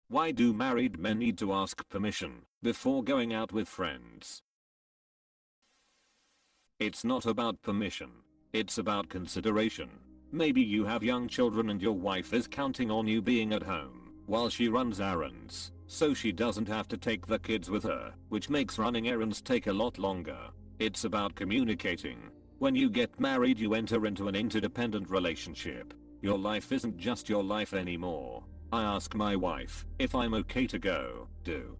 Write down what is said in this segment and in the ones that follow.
Why do married men need to ask permission before going out with friends? It's not about permission. It's about consideration. Maybe you have young children and your wife is counting on you being at home while she runs errands, so she doesn't have to take the kids with her, which makes running errands take a lot longer. It's about communicating. When you get married, you enter into an interdependent relationship. Your life isn't just your life anymore. I ask my wife if I'm okay to go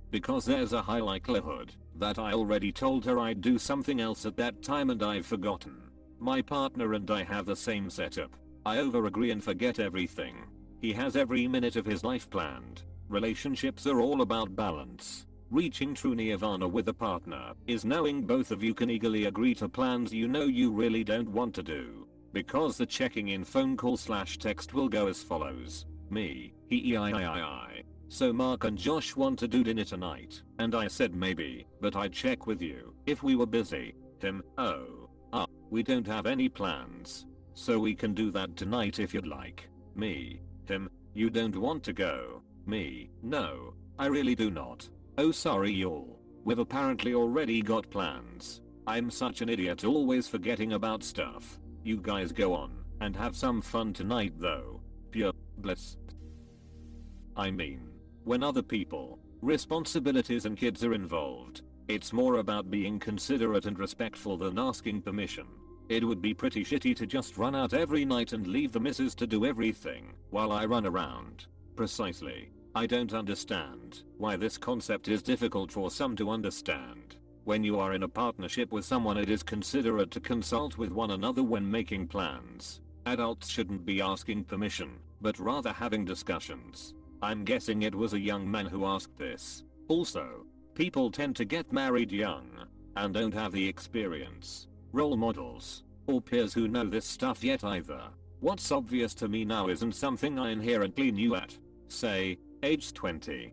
because there's a high likelihood that I already told her I'd do something else at that time and I've forgotten. My partner and I have the same setup. I over-agree and forget everything. He has every minute of his life planned. Relationships are all about balance. Reaching true nirvana with a partner is knowing both of you can eagerly agree to plans you know you really don't want to do. Because the checking in phone call / text will go as follows. Me, he, so Mark and Josh want to do dinner tonight, and I said maybe, but I'd check with you if we were busy. Him, we don't have any plans, so we can do that tonight if you'd like. Me, him, you don't want to go. Me, no, I really do not. Oh sorry y'all, we've apparently already got plans. I'm such an idiot always forgetting about stuff. You guys go on and have some fun tonight though. Pure bliss. I mean, when other people, responsibilities and kids are involved, it's more about being considerate and respectful than asking permission. It would be pretty shitty to just run out every night and leave the missus to do everything while I run around. Precisely. I don't understand why this concept is difficult for some to understand. When you are in a partnership with someone, it is considerate to consult with one another when making plans. Adults shouldn't be asking permission, but rather having discussions. I'm guessing it was a young man who asked this. Also, people tend to get married young and don't have the experience, role models, or peers who know this stuff yet either. What's obvious to me now isn't something I inherently knew at, say, age 20.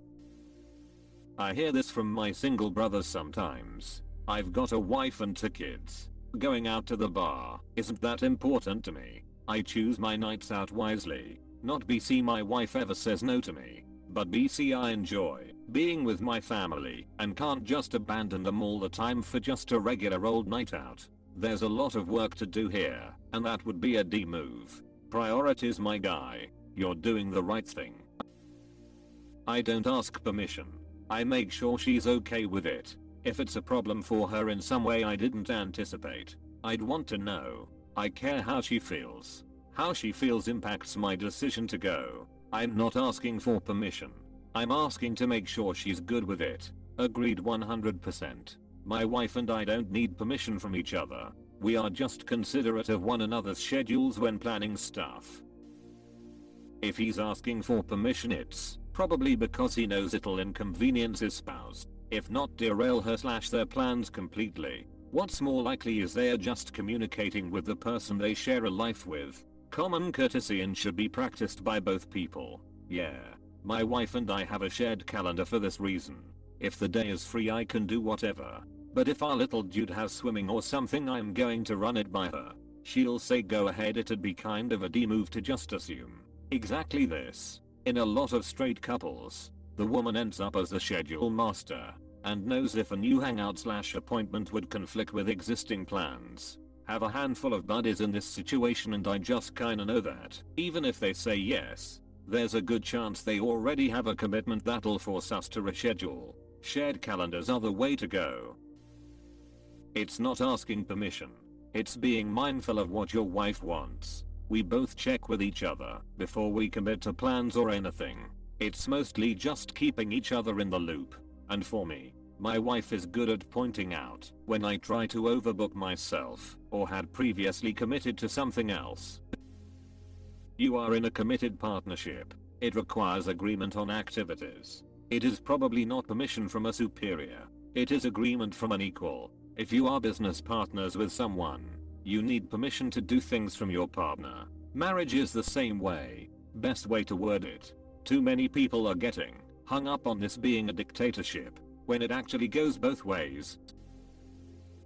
I hear this from my single brothers sometimes. I've got a wife and 2 kids. Going out to the bar isn't that important to me. I choose my nights out wisely. Not BC my wife ever says no to me, but BC I enjoy being with my family and can't just abandon them all the time for just a regular old night out. There's a lot of work to do here, and that would be a D move. Priorities my guy. You're doing the right thing. I don't ask permission. I make sure she's okay with it. If it's a problem for her in some way I didn't anticipate, I'd want to know. I care how she feels. How she feels impacts my decision to go. I'm not asking for permission. I'm asking to make sure she's good with it. Agreed 100%. My wife and I don't need permission from each other. We are just considerate of one another's schedules when planning stuff. If he's asking for permission, it's probably because he knows it'll inconvenience his spouse, if not derail her / their plans completely. What's more likely is they're just communicating with the person they share a life with. Common courtesy and should be practiced by both people. Yeah. My wife and I have a shared calendar for this reason. If the day is free I can do whatever. But if our little dude has swimming or something I'm going to run it by her. She'll say go ahead. It'd be kind of a D move to just assume exactly this. In a lot of straight couples, the woman ends up as the schedule master and knows if a new hangout / appointment would conflict with existing plans. Have a handful of buddies in this situation and I just kinda know that even if they say yes, there's a good chance they already have a commitment that'll force us to reschedule. Shared calendars are the way to go. It's not asking permission. It's being mindful of what your wife wants. We both check with each other before we commit to plans or anything. It's mostly just keeping each other in the loop. And for me, my wife is good at pointing out when I try to overbook myself or had previously committed to something else. You are in a committed partnership. It requires agreement on activities. It is probably not permission from a superior. It is agreement from an equal. If you are business partners with someone, you need permission to do things from your partner. Marriage is the same way. Best way to word it. Too many people are getting hung up on this being a dictatorship, when it actually goes both ways.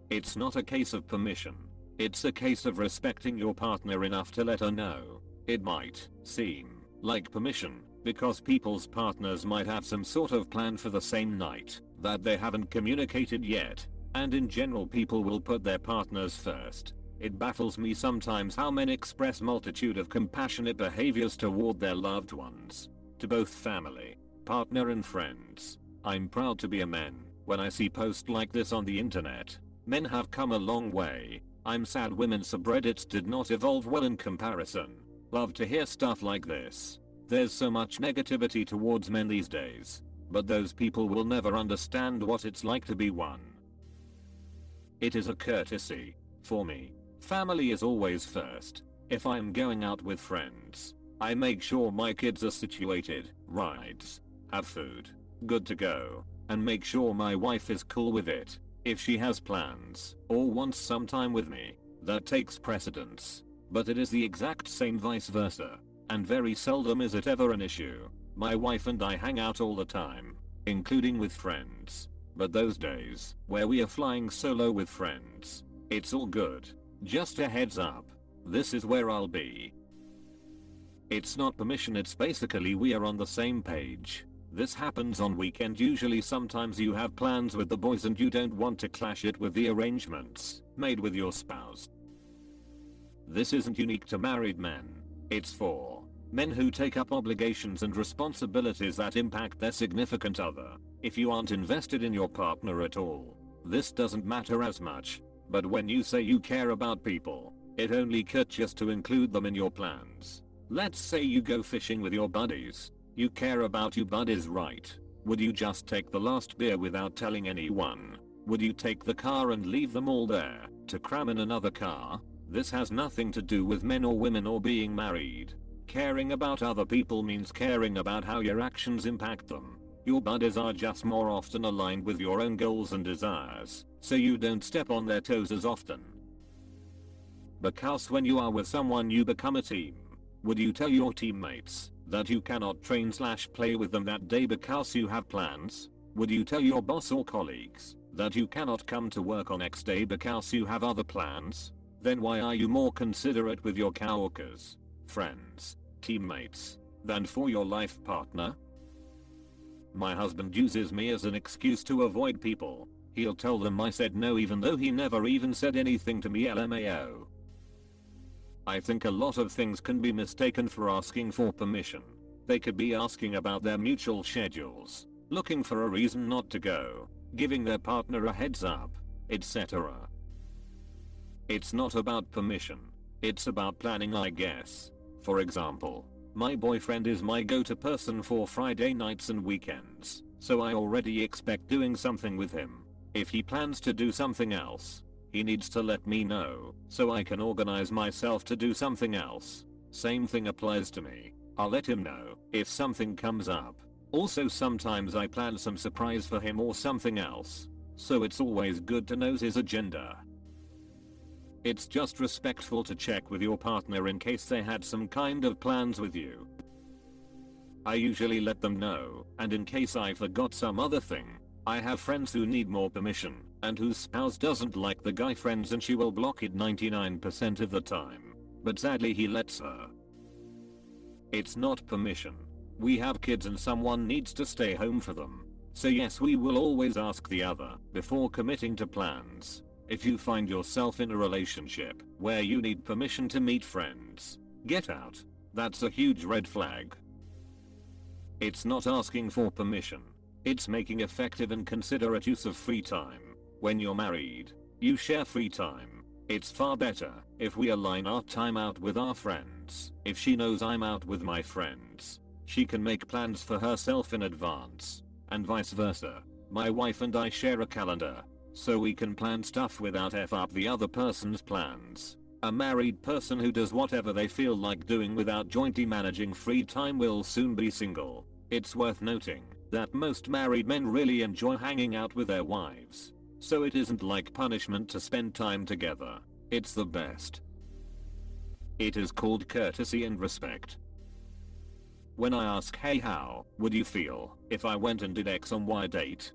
It's not a case of permission. It's a case of respecting your partner enough to let her know. It might seem like permission, because people's partners might have some sort of plan for the same night that they haven't communicated yet, and in general people will put their partners first. It baffles me sometimes how men express multitude of compassionate behaviors toward their loved ones, to both family, partner and friends. I'm proud to be a man when I see posts like this on the internet. Men have come a long way. I'm sad women's subreddits did not evolve well in comparison. Love to hear stuff like this. There's so much negativity towards men these days, but those people will never understand what it's like to be one. It is a courtesy. For me, family is always first. If I'm going out with friends, I make sure my kids are situated, rides, have food, good to go, and make sure my wife is cool with it. If she has plans or wants some time with me, that takes precedence. But it is the exact same vice versa, and very seldom is it ever an issue. My wife and I hang out all the time, including with friends. But those days where we are flying solo with friends, it's all good. Just a heads up, this is where I'll be. It's not permission, it's basically we are on the same page. This happens on weekend usually. Sometimes you have plans with the boys and you don't want to clash it with the arrangements made with your spouse. This isn't unique to married men. It's for men who take up obligations and responsibilities that impact their significant other. If you aren't invested in your partner at all, this doesn't matter as much. But when you say you care about people, it only courteous to include them in your plans. Let's say you go fishing with your buddies. You care about your buddies, right? Would you just take the last beer without telling anyone? Would you take the car and leave them all there to cram in another car? This has nothing to do with men or women or being married. Caring about other people means caring about how your actions impact them. Your buddies are just more often aligned with your own goals and desires, so you don't step on their toes as often. Because when you are with someone you become a team. Would you tell your teammates that you cannot train/play with them that day because you have plans? Would you tell your boss or colleagues that you cannot come to work on X day because you have other plans? Then why are you more considerate with your coworkers, friends, teammates, than for your life partner? My husband uses me as an excuse to avoid people. He'll tell them I said no even though he never even said anything to me, LMAO. I think a lot of things can be mistaken for asking for permission. They could be asking about their mutual schedules, looking for a reason not to go, giving their partner a heads up, etc. It's not about permission. It's about planning, I guess. For example, my boyfriend is my go-to person for Friday nights and weekends, so I already expect doing something with him. If he plans to do something else, he needs to let me know, so I can organize myself to do something else. Same thing applies to me. I'll let him know if something comes up. Also sometimes I plan some surprise for him or something else, so it's always good to know his agenda. It's just respectful to check with your partner in case they had some kind of plans with you. I usually let them know, and in case I forgot some other thing, I have friends who need more permission, and whose spouse doesn't like the guy friends and she will block it 99% of the time. But sadly he lets her. It's not permission. We have kids and someone needs to stay home for them. So yes, we will always ask the other before committing to plans. If you find yourself in a relationship where you need permission to meet friends, get out. That's a huge red flag. It's not asking for permission. It's making effective and considerate use of free time. When you're married, you share free time. It's far better if we align our time out with our friends. If she knows I'm out with my friends, she can make plans for herself in advance, and vice versa. My wife and I share a calendar, so we can plan stuff without f up the other person's plans. A married person who does whatever they feel like doing without jointly managing free time will soon be single. It's worth noting that most married men really enjoy hanging out with their wives, so it isn't like punishment to spend time together. It's the best. It is called courtesy and respect. When I ask, hey, how would you feel if I went and did X on Y date?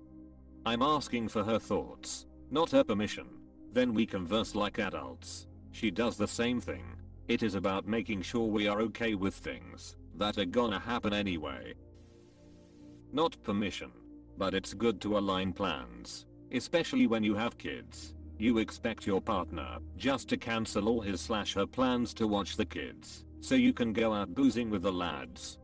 I'm asking for her thoughts, not her permission. Then we converse like adults. She does the same thing. It is about making sure we are okay with things, that are gonna happen anyway. Not permission. But it's good to align plans. Especially when you have kids. You expect your partner just to cancel all his/her plans to watch the kids, so you can go out boozing with the lads.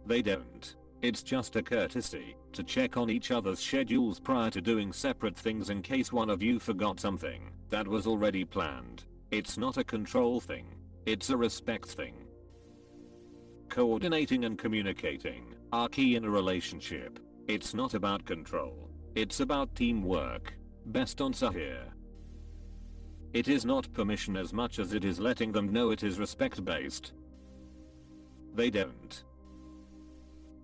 They don't. It's just a courtesy to check on each other's schedules prior to doing separate things in case one of you forgot something that was already planned. It's not a control thing. It's a respect thing. Coordinating and communicating are key in a relationship. It's not about control. It's about teamwork. Best answer here. It is not permission as much as it is letting them know it is respect based. They don't.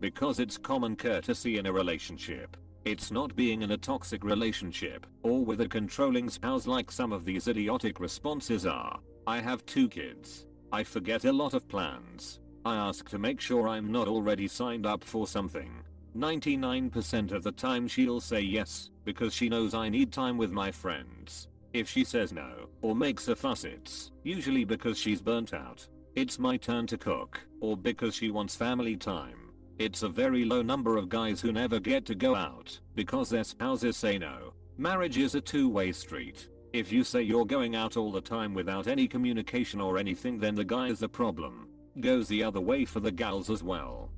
Because it's common courtesy in a relationship. It's not being in a toxic relationship or with a controlling spouse like some of these idiotic responses are. I have 2 kids. I forget a lot of plans. I ask to make sure I'm not already signed up for something. 99% of the time she'll say yes because she knows I need time with my friends. If she says no or makes a fuss, it's usually because she's burnt out. It's my turn to cook or because she wants family time. It's a very low number of guys who never get to go out because their spouses say no. Marriage is a two-way street. If you say you're going out all the time without any communication or anything, then the guy is the problem. Goes the other way for the gals as well.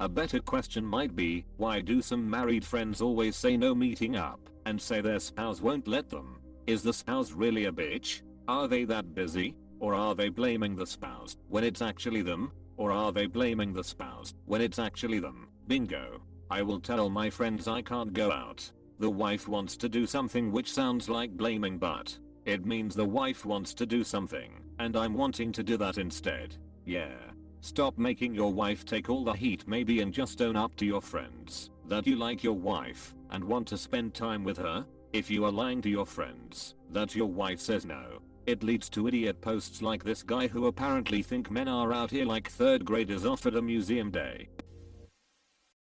A better question might be, why do some married friends always say no meeting up and say their spouse won't let them? Is the spouse really a bitch? Are they that busy? Or are they blaming the spouse when it's actually them? Or are they blaming the spouse when it's actually them? Bingo. I will tell my friends I can't go out. The wife wants to do something, which sounds like blaming, but it means the wife wants to do something and I'm wanting to do that instead. Yeah. Stop making your wife take all the heat maybe and just own up to your friends that you like your wife and want to spend time with her. If you are lying to your friends that your wife says no, it leads to idiot posts like this guy who apparently think men are out here like 3rd graders off at a museum day.